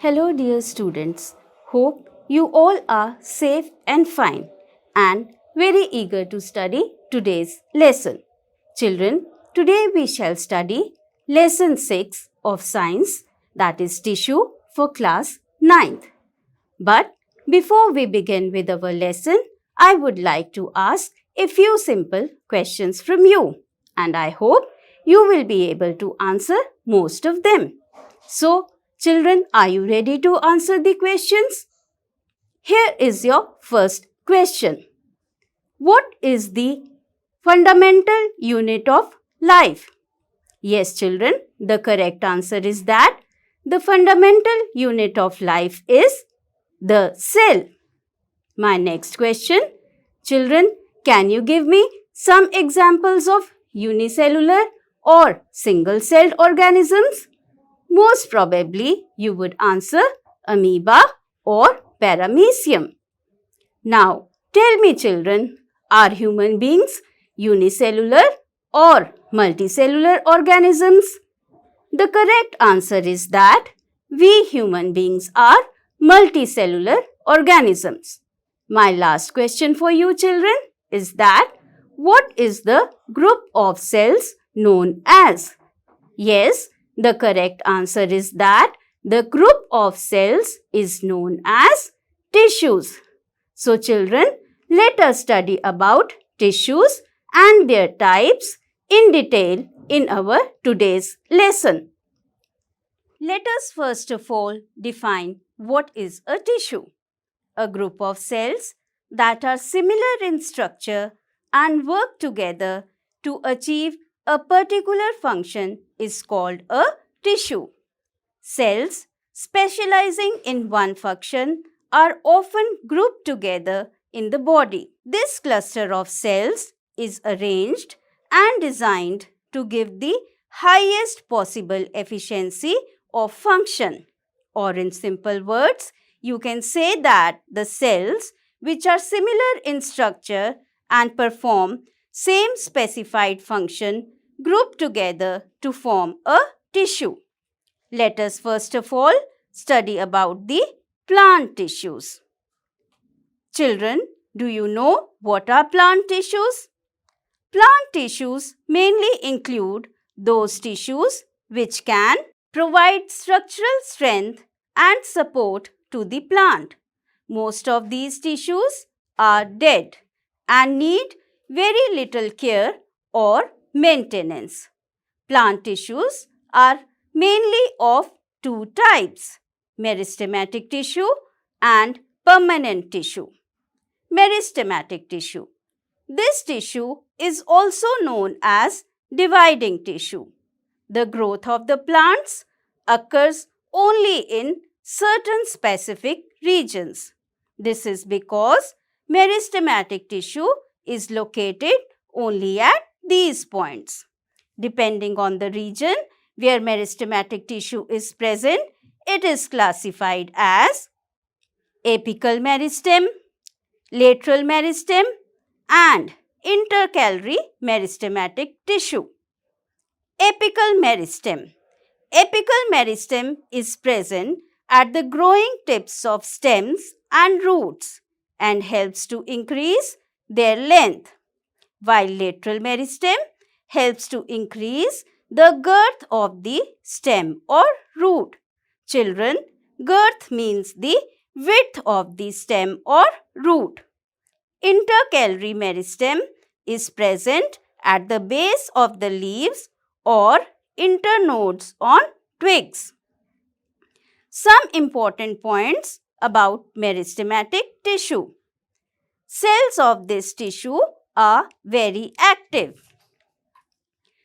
Hello, dear students. Hope you all are safe and fine and very eager to study today's lesson. Children, today we shall study lesson 6 of science, that is tissue for class 9th. But before we begin with our lesson, I would like to ask a few simple questions from you, and I hope you will be able to answer most of them. So, children, are you ready to answer the questions? Here is your first question. What is the fundamental unit of life? Yes, children, the correct answer is that the fundamental unit of life is the cell. My next question. Children, can you give me some examples of unicellular or single-celled organisms? Most probably, you would answer amoeba or paramecium. Now, tell me children, are human beings unicellular or multicellular organisms? The correct answer is that we human beings are multicellular organisms. My last question for you children is that what is the group of cells known as? Yes, the correct answer is that the group of cells is known as tissues. So children, let us study about tissues and their types in detail in our today's lesson. Let us first of all define what is a tissue. A group of cells that are similar in structure and work together to achieve a particular function is called a tissue. Cells specializing in one function are often grouped together in the body. This cluster of cells is arranged and designed to give the highest possible efficiency of function. Or in simple words, you can say that the cells which are similar in structure and perform same specified function group together to form a tissue. Let us first of all study about the plant tissues. Children, do you know what are plant tissues? Plant tissues mainly include those tissues which can provide structural strength and support to the plant. Most of these tissues are dead and need very little care or maintenance. Plant tissues are mainly of two types, meristematic tissue and permanent tissue. Meristematic tissue. This tissue is also known as dividing tissue. The growth of the plants occurs only in certain specific regions. This is because meristematic tissue is located only at these points. Depending on the region where meristematic tissue is present, it is classified as apical meristem, lateral meristem and intercalary meristematic tissue. Apical meristem. Apical meristem is present at the growing tips of stems and roots and helps to increase their length, while lateral meristem helps to increase the girth of the stem or root. Children, girth means the width of the stem or root. Intercalary meristem is present at the base of the leaves or internodes on twigs. Some important points about meristematic tissue. Cells of this tissue are very active.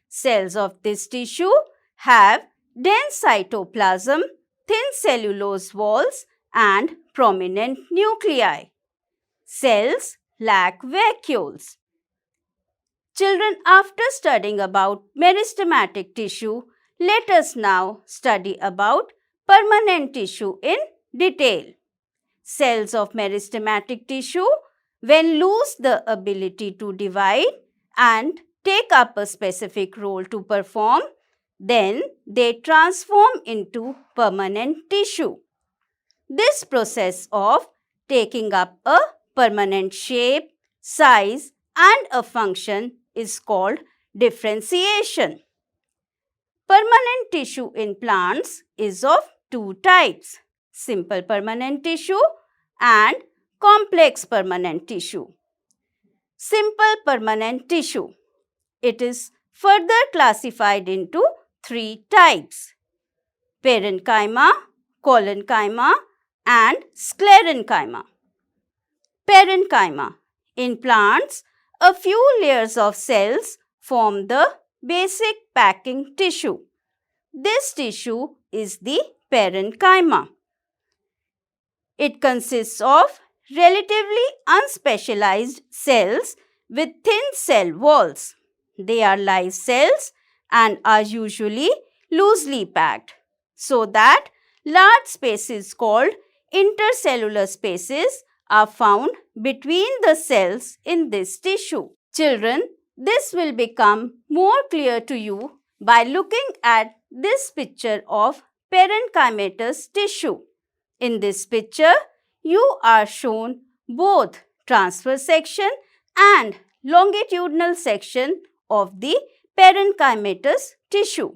Cells of this tissue have dense cytoplasm, thin cellulose walls and prominent nuclei. Cells lack vacuoles. Children, after studying about meristematic tissue, let us now study about permanent tissue in detail. Cells of meristematic tissue, when lose the ability to divide and take up a specific role to perform, then they transform into permanent tissue. This process of taking up a permanent shape, size, and a function is called differentiation. Permanent tissue in plants is of two types: simple permanent tissue and complex permanent tissue. Simple permanent tissue. It is further classified into three types: parenchyma, collenchyma, and sclerenchyma. Parenchyma. In plants, a few layers of cells form the basic packing tissue. This tissue is the parenchyma. It consists of relatively unspecialized cells with thin cell walls. They are live cells and are usually loosely packed, so that large spaces called intercellular spaces are found between the cells in this tissue. Children, this will become more clear to you by looking at this picture of parenchymatous tissue. In this picture, you are shown both transverse section and longitudinal section of the parenchymatous tissue.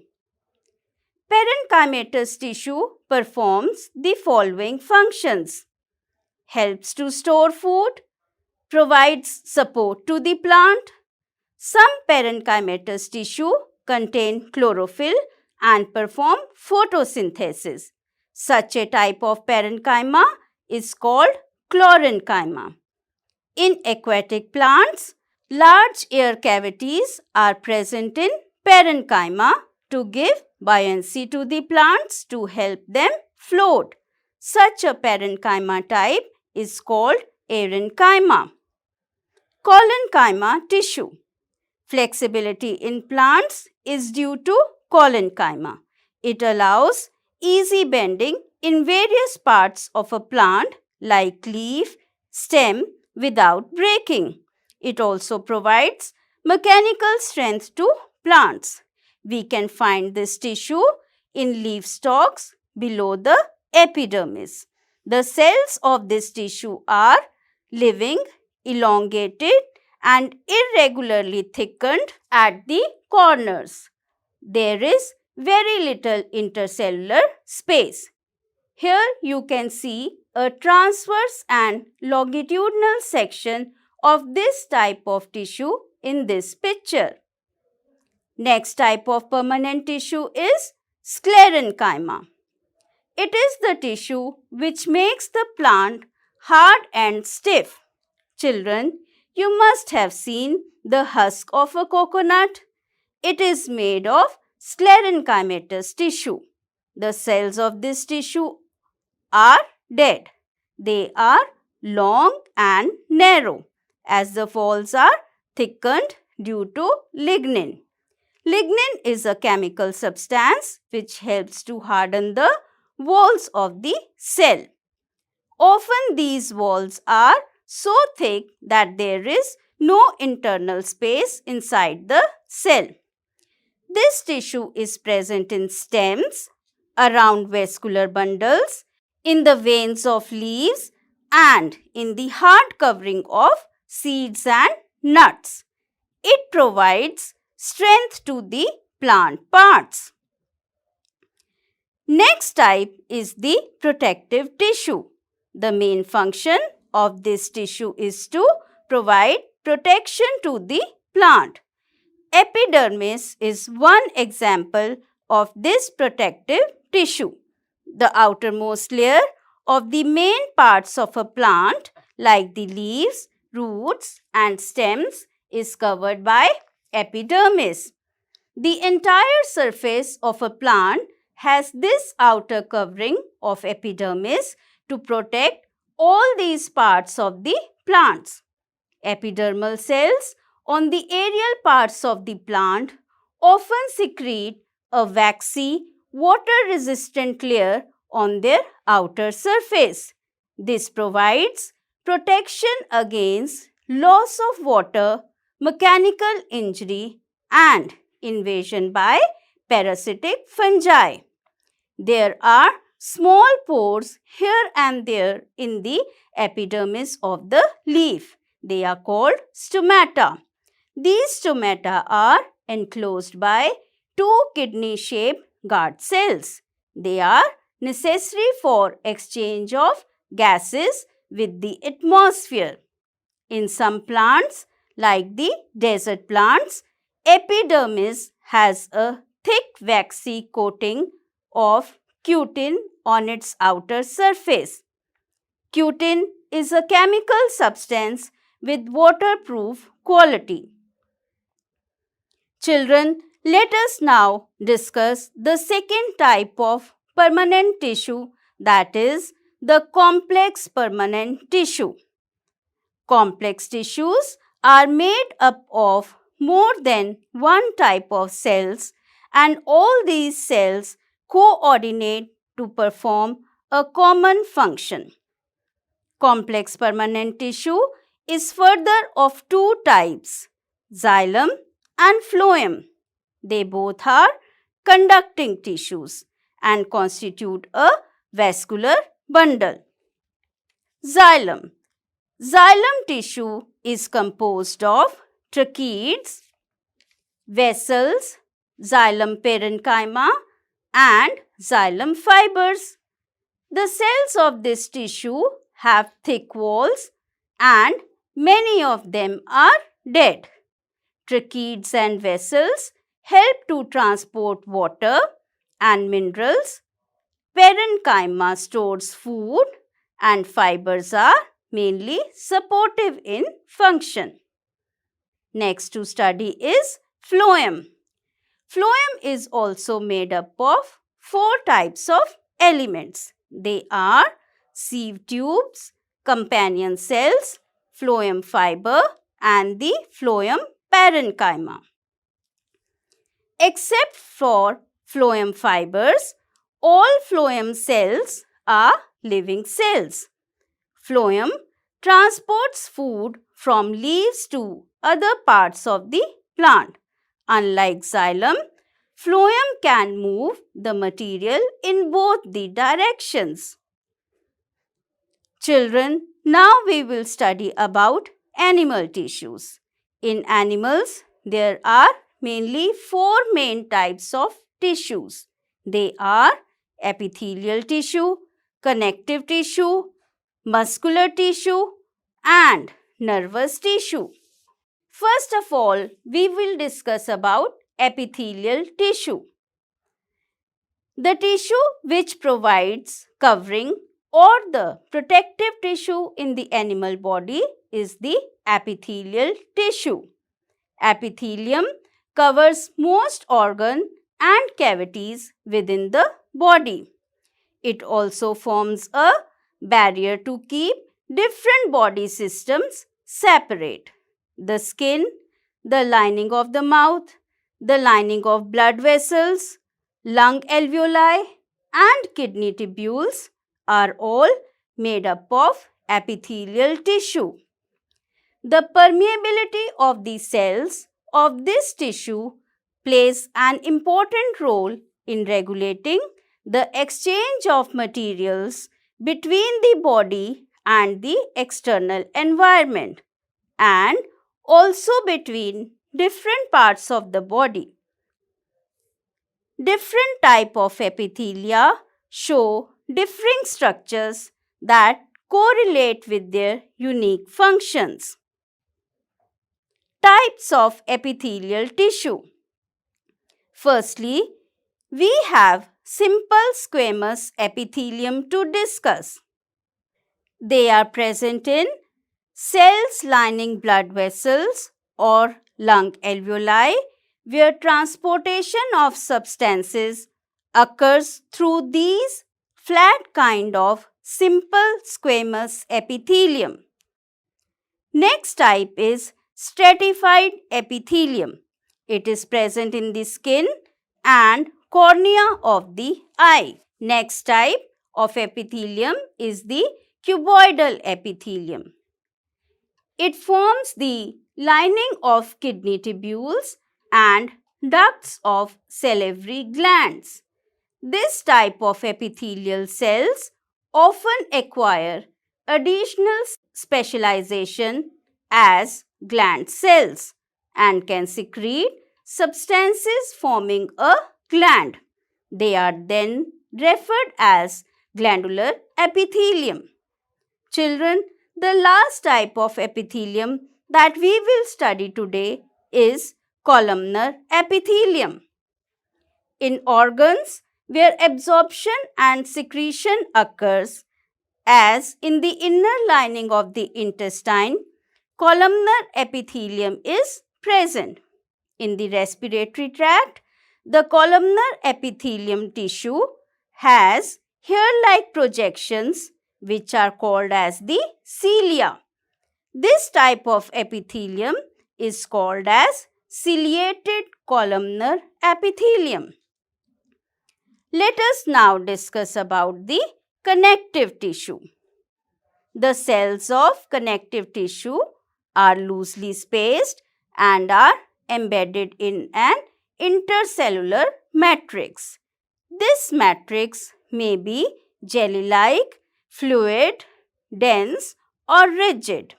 Parenchymatous tissue performs the following functions: helps to store food, provides support to the plant. Some parenchymatous tissue contain chlorophyll and perform photosynthesis. Such a type of parenchyma is called chlorenchyma. In aquatic plants, large air cavities are present in parenchyma to give buoyancy to the plants to help them float. Such a parenchyma type is called aerenchyma. Collenchyma tissue. Flexibility in plants is due to collenchyma. It allows easy bending in various parts of a plant like leaf, stem without breaking. It also provides mechanical strength to plants. We can find this tissue in leaf stalks below the epidermis. The cells of this tissue are living, elongated, and irregularly thickened at the corners. There is very little intercellular space. Here you can see a transverse and longitudinal section of this type of tissue in this picture. Next type of permanent tissue is sclerenchyma. It is the tissue which makes the plant hard and stiff. Children, you must have seen the husk of a coconut. It is made of sclerenchymatous tissue. The cells of this tissue are dead. They are long and narrow, as the walls are thickened due to lignin. Lignin is a chemical substance which helps to harden the walls of the cell. Often these walls are so thick that there is no internal space inside the cell. This tissue is present in stems, around vascular bundles, in the veins of leaves, and in the hard covering of seeds and nuts. It provides strength to the plant parts. Next type is the protective tissue. The main function of this tissue is to provide protection to the plant. Epidermis is one example of this protective tissue. The outermost layer of the main parts of a plant, like the leaves, roots, and stems, is covered by epidermis. The entire surface of a plant has this outer covering of epidermis to protect all these parts of the plants. Epidermal cells on the aerial parts of the plant often secrete a waxy, water-resistant layer on their outer surface. This provides protection against loss of water, mechanical injury, and invasion by parasitic fungi. There are small pores here and there in the epidermis of the leaf. They are called stomata. These stomata are enclosed by two kidney-shaped guard cells. They are necessary for exchange of gases with the atmosphere. In some plants, like the desert plants, epidermis has a thick waxy coating of cutin on its outer surface. Cutin is a chemical substance with waterproof quality. Children, let us now discuss the second type of permanent tissue, that is the complex permanent tissue. Complex tissues are made up of more than one type of cells, and all these cells coordinate to perform a common function. Complex permanent tissue is further of two types, xylem and phloem. They both are conducting tissues and constitute a vascular bundle. Xylem. Xylem tissue is composed of tracheids, vessels, xylem parenchyma, and xylem fibers. The cells of this tissue have thick walls and many of them are dead. Tracheids and vessels help to transport water and minerals. Parenchyma stores food and fibers are mainly supportive in function. Next to study is phloem. Phloem is also made up of four types of elements. They are sieve tubes, companion cells, phloem fiber, and the phloem parenchyma. Except for phloem fibers, all phloem cells are living cells. Phloem transports food from leaves to other parts of the plant. Unlike xylem, phloem can move the material in both the directions. Children, now we will study about animal tissues. In animals, there are mainly four main types of tissues. They are epithelial tissue, connective tissue, muscular tissue, and nervous tissue. First of all, we will discuss about epithelial tissue. The tissue which provides covering or the protective tissue in the animal body is the epithelial tissue. Epithelium covers most organ and cavities within the body. It also forms a barrier to keep different body systems separate. The skin, the lining of the mouth, the lining of blood vessels, lung alveoli, and kidney tubules are all made up of epithelial tissue. The permeability of the cells of this tissue plays an important role in regulating the exchange of materials between the body and the external environment, and also between different parts of the body. Different type of epithelia show differing structures that correlate with their unique functions. Types of epithelial tissue. Firstly, we have simple squamous epithelium to discuss. They are present in cells lining blood vessels or lung alveoli, where transportation of substances occurs through these flat kind of simple squamous epithelium. Next type is stratified epithelium. It is present in the skin and cornea of the eye. Next type of epithelium is the cuboidal epithelium. It forms the lining of kidney tubules and ducts of salivary glands. This type of epithelial cells often acquire additional specialization as gland cells and can secrete substances forming a gland. They are then referred as glandular epithelium. Children, the last type of epithelium that we will study today is columnar epithelium. In organs where absorption and secretion occurs, as in the inner lining of the intestine, columnar epithelium is present. In the respiratory tract, the columnar epithelium tissue has hair-like projections which are called as the cilia. This type of epithelium is called as ciliated columnar epithelium. Let us now discuss about the connective tissue. The cells of connective tissue are loosely spaced and are embedded in an intercellular matrix. This matrix may be jelly-like, fluid, dense or rigid.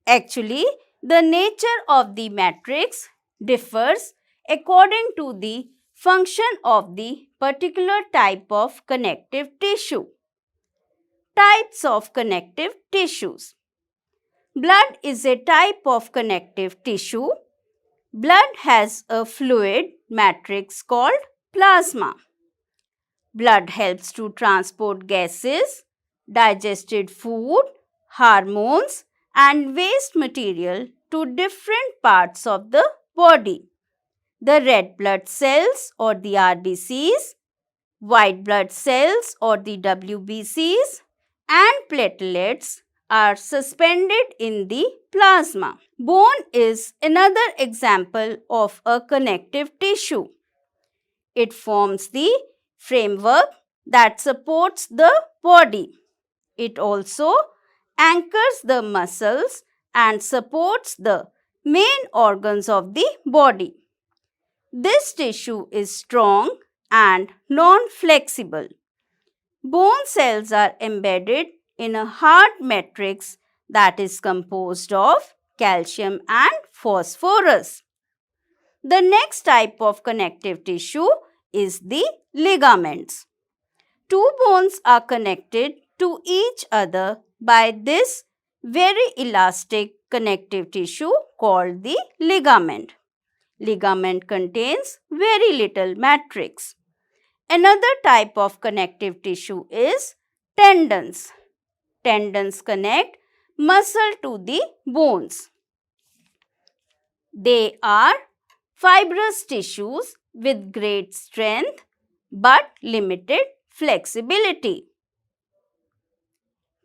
Actually, the nature of the matrix differs according to the function of the particular type of connective tissue. Types of connective tissues. Blood is a type of connective tissue. Blood has a fluid matrix called plasma. Blood helps to transport gases, digested food, hormones, and waste material to different parts of the body. The red blood cells or the RBCs, white blood cells or the WBCs, and platelets are suspended in the plasma. Bone is another example of a connective tissue. It forms the framework that supports the body. It also anchors the muscles and supports the main organs of the body. This tissue is strong and non-flexible. Bone cells are embedded in a hard matrix that is composed of calcium and phosphorus. The next type of connective tissue is the ligaments. Two bones are connected to each other by this very elastic connective tissue called the ligament. Ligament contains very little matrix. Another type of connective tissue is tendons. Tendons connect muscle to the bones. They are fibrous tissues with great strength but limited flexibility.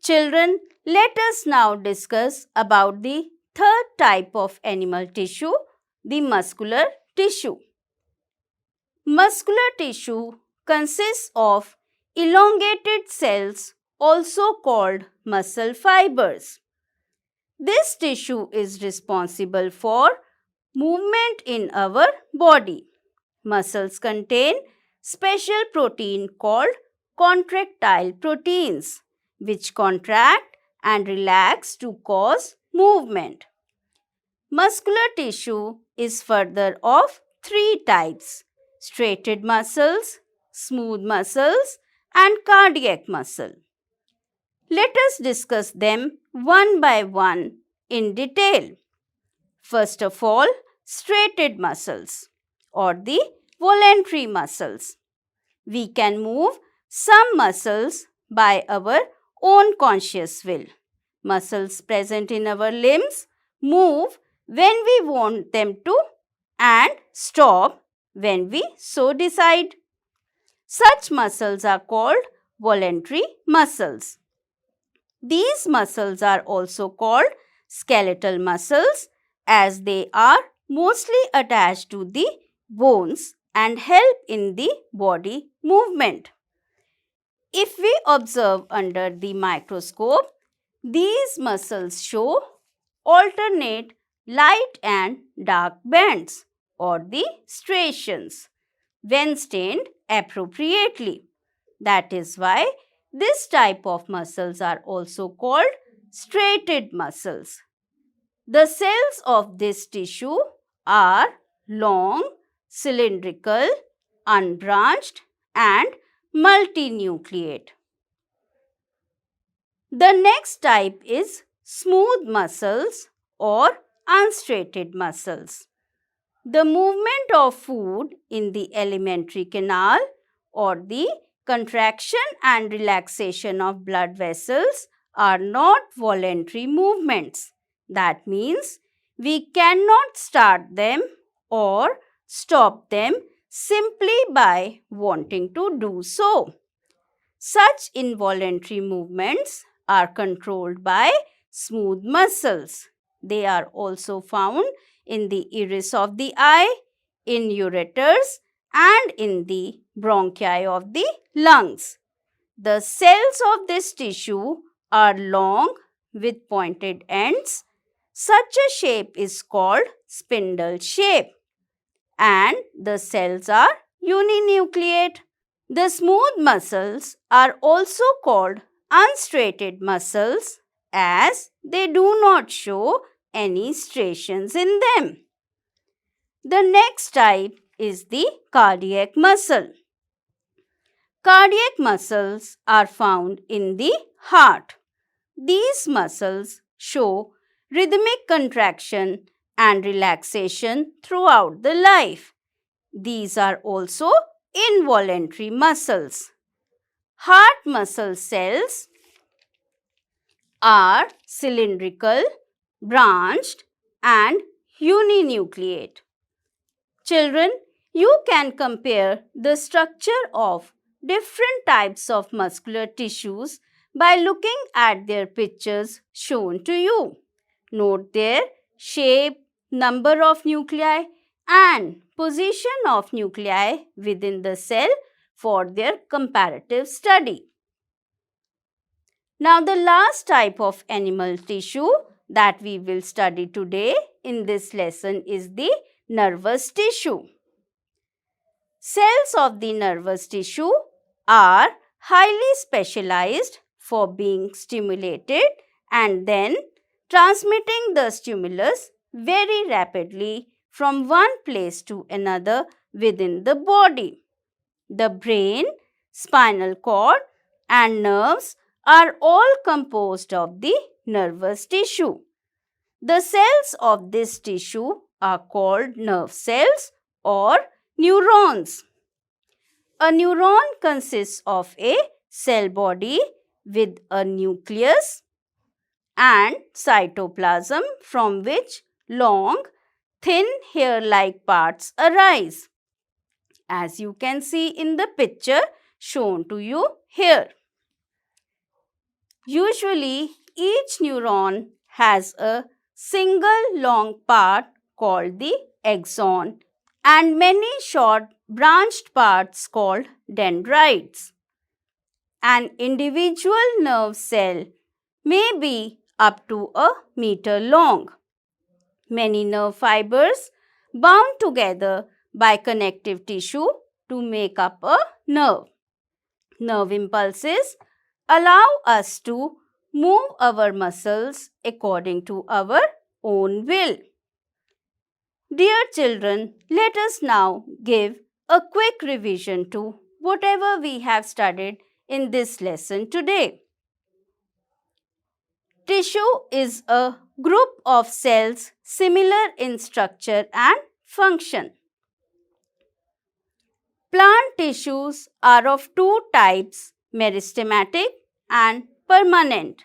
Children, let us now discuss about the third type of animal tissue, the muscular tissue. Muscular tissue consists of elongated cells also called muscle fibers. This tissue is responsible for movement in our body. Muscles contain special protein called contractile proteins, which contract and relax to cause movement. Muscular tissue is further of three types: striated muscles, smooth muscles, and cardiac muscle. Let us discuss them one by one in detail. First of all, striated muscles or the voluntary muscles. We can move some muscles by our own conscious will. Muscles present in our limbs move when we want them to and stop when we so decide. Such muscles are called voluntary muscles. These muscles are also called skeletal muscles as they are mostly attached to the bones and help in the body movement. If we observe under the microscope, these muscles show alternate light and dark bands or the striations. when stained appropriately. That is why this type of muscles are also called striated muscles. The cells of this tissue are long, cylindrical, unbranched, and multinucleate. The next type is smooth muscles or unstriated muscles. The movement of food in the alimentary canal or the contraction and relaxation of blood vessels are not voluntary movements. That means we cannot start them or stop them simply by wanting to do so. Such involuntary movements are controlled by smooth muscles. They are also found in the iris of the eye, in ureters, and in the bronchi of the lungs. The cells of this tissue are long with pointed ends. Such a shape is called spindle shape, and the cells are uninucleate. The smooth muscles are also called unstriated muscles as they do not show any striations in them. The next type is the cardiac muscle. Cardiac muscles are found in the heart. These muscles show rhythmic contraction and relaxation throughout the life. These are also involuntary muscles. Heart muscle cells are cylindrical, branched, and uninucleate. Children, you can compare the structure of different types of muscular tissues by looking at their pictures shown to you. Note their shape, number of nuclei, and position of nuclei within the cell for their comparative study. Now, the last type of animal tissue that we will study today in this lesson is the nervous tissue. Cells of the nervous tissue are highly specialized for being stimulated and then transmitting the stimulus very rapidly from one place to another within the body. The brain, spinal cord, and nerves are all composed of the nervous tissue. The cells of this tissue are called nerve cells or neurons. A neuron consists of a cell body with a nucleus and cytoplasm from which long, thin hair-like parts arise, as you can see in the picture shown to you here. Usually, each neuron has a single long part called the axon and many short branched parts called dendrites. An individual nerve cell may be up to a meter long. Many nerve fibers bound together by connective tissue to make up a nerve. Nerve impulses allow us to move our muscles according to our own will. Dear children, let us now give a quick revision to whatever we have studied in this lesson today. Tissue is a group of cells similar in structure and function. Plant tissues are of two types, meristematic and permanent.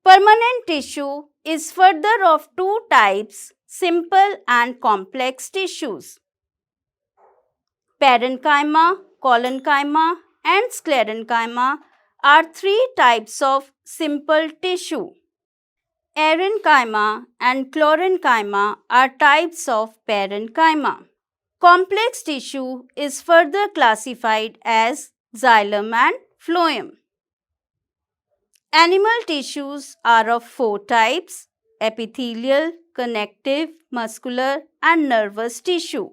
Permanent tissue is further of two types, simple and complex tissues. Parenchyma, collenchyma, and sclerenchyma are three types of simple tissue. Erenchyma and chlorenchyma are types of parenchyma. Complex tissue is further classified as xylem and phloem. Animal tissues are of four types: epithelial, connective, muscular, and nervous tissue.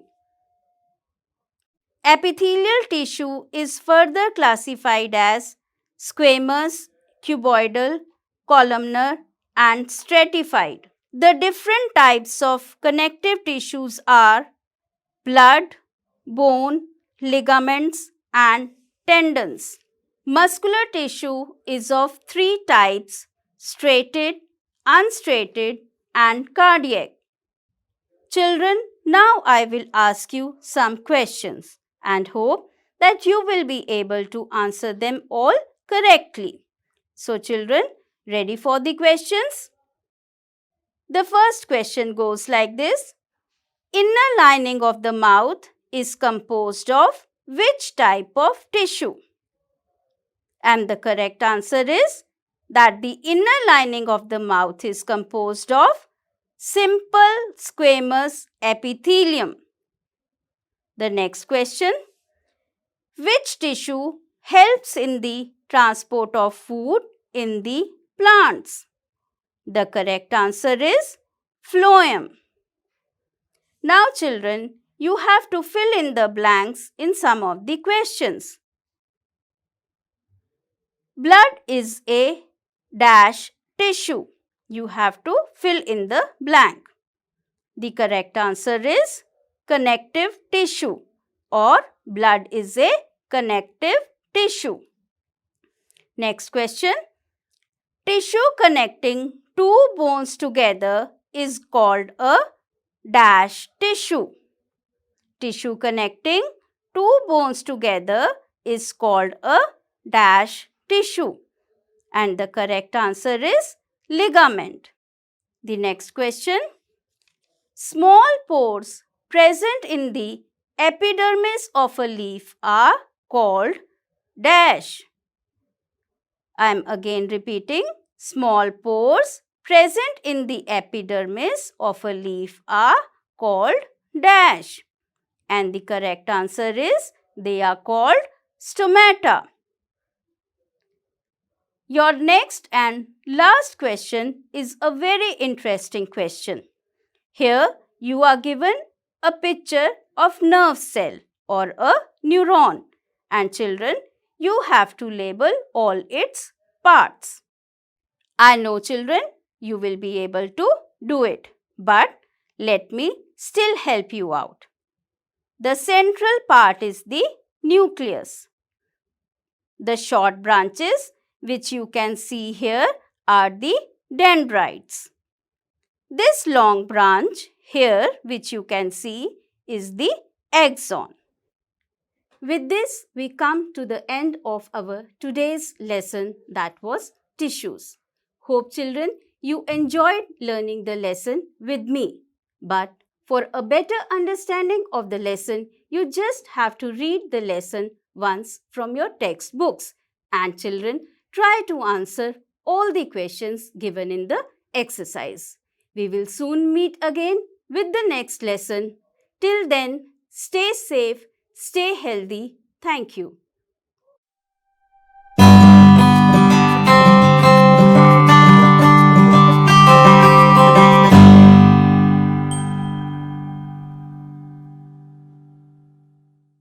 Epithelial tissue is further classified as squamous, cuboidal, columnar, and stratified. The different types of connective tissues are blood, bone, ligaments, and tendons. Muscular tissue is of three types: striated, unstriated, and cardiac. Children, now I will ask you some questions and hope that you will be able to answer them all correctly. So children, ready for the questions? The first question goes like this. Inner lining of the mouth is composed of which type of tissue? And the correct answer is that the inner lining of the mouth is composed of simple squamous epithelium. The next question. Which tissue helps in the transport of food in the plants? The correct answer is phloem. Now children, you have to fill in the blanks in some of the questions. Blood is a dash tissue. You have to fill in the blank. The correct answer is connective tissue, or blood is a connective tissue. Next question. Tissue connecting two bones together is called a dash tissue. Tissue connecting two bones together is called a dash tissue. And the correct answer is ligament. The next question. Small pores present in the epidermis of a leaf are called dash. I am again repeating. Small pores present in the epidermis of a leaf are called dash. And the correct answer is they are called stomata. Your next and last question is a very interesting question. Here you are given a picture of nerve cell or a neuron, and children, you have to label all its parts. I know children, you will be able to do it, but let me still help you out. The central part is the nucleus. The short branches which you can see here are the dendrites. This long branch here which you can see is the axon. With this, we come to the end of our today's lesson, that was tissues. Hope children, you enjoyed learning the lesson with me. But for a better understanding of the lesson, you just have to read the lesson once from your textbooks. And children, try to answer all the questions given in the exercise. We will soon meet again with the next lesson. Till then, stay safe, stay healthy. Thank you.